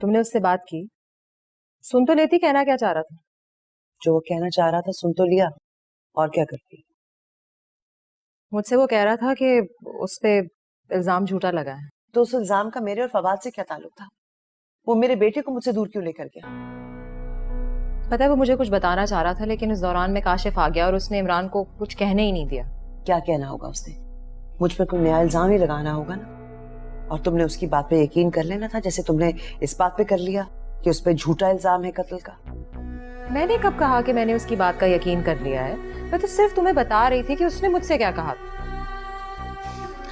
तुमने उससे बात की? सुन तो लेती कहना क्या चाह रहा था। जो वो कहना चाह रहा था सुन तो लिया, और क्या करती। मुझसे वो कह रहा था कि उस पे इल्जाम झूठा लगा है। तो उस इल्जाम का मेरे और फवाद से क्या ताल्लुक था? वो मेरे बेटे को मुझसे दूर क्यों लेकर गया? पता है वो मुझे कुछ बताना चाह रहा था, लेकिन इस दौरान में काशिफ आ गया और उसने इमरान को कुछ कहने ही नहीं दिया। क्या कहना होगा उसने? मुझ पर कोई नया इल्जाम ही लगाना होगा ना। और तुमने उसकी बात पे यकीन कर लेना था, जैसे तुमने इस बात पे कर लिया कि उस पर झूठा इल्जाम है कत्ल का। मैंने कब कहा कि मैंने उसकी बात का यकीन कर लिया है? मैं तो सिर्फ तुम्हें बता रही थी कि उसने मुझसे क्या कहा।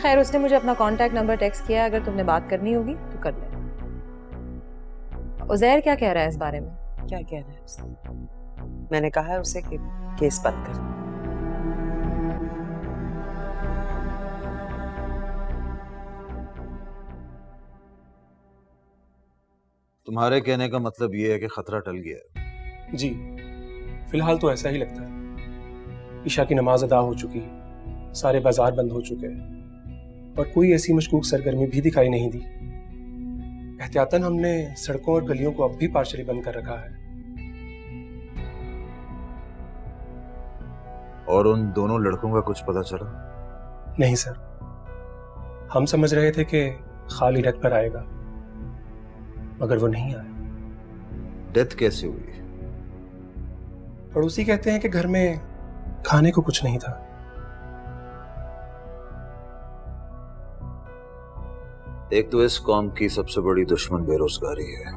खैर, उसने मुझे अपना कांटेक्ट नंबर टेक्स्ट किया है, अगर तुमने बात करनी होगी तो कर लेना। उज़ैर क्या कह रहा है इस बारे में? क्या कह रहा है उसने? मैंने कहा है उसे कि केस बंद कर। तुम्हारे कहने का मतलब ये है कि खतरा टल गया है? जी, फिलहाल तो ऐसा ही लगता है। ईशा की नमाज अदा हो चुकी, सारे बाजार बंद हो चुके हैं और कोई ऐसी मशकूक सरगर्मी भी दिखाई नहीं दी। एहतियातन हमने सड़कों और गलियों को अब भी पार्शली बंद कर रखा है। और उन दोनों लड़कों का कुछ पता चला? नहीं सर, हम समझ रहे थे कि खाली डेथ पर आएगा, मगर वो नहीं आया। डेथ कैसे हुई? पड़ोसी कहते हैं कि घर में खाने को कुछ नहीं था। एक तो इस कौम की सबसे बड़ी दुश्मन बेरोजगारी है।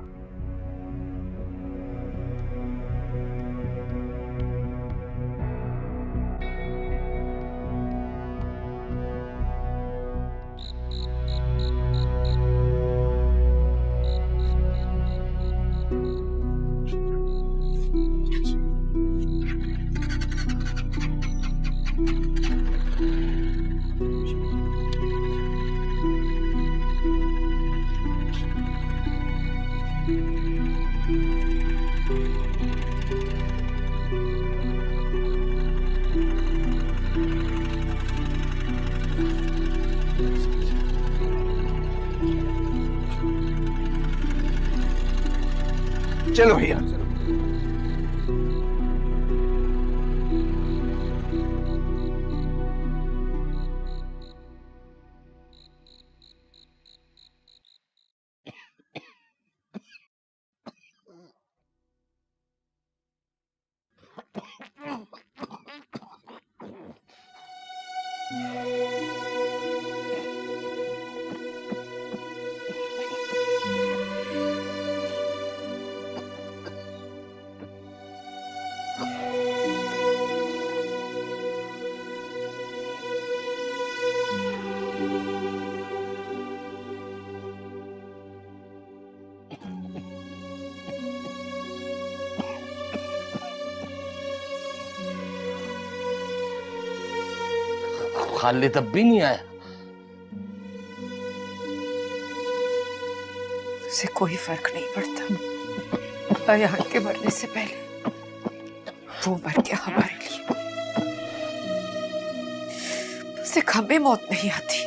चलो भैया। खालिद तब भी नहीं आया। उसे कोई फर्क नहीं पड़ता। अयान के मरने से पहले वो मर गया हमारे लिए। उसे कभी मौत नहीं आती।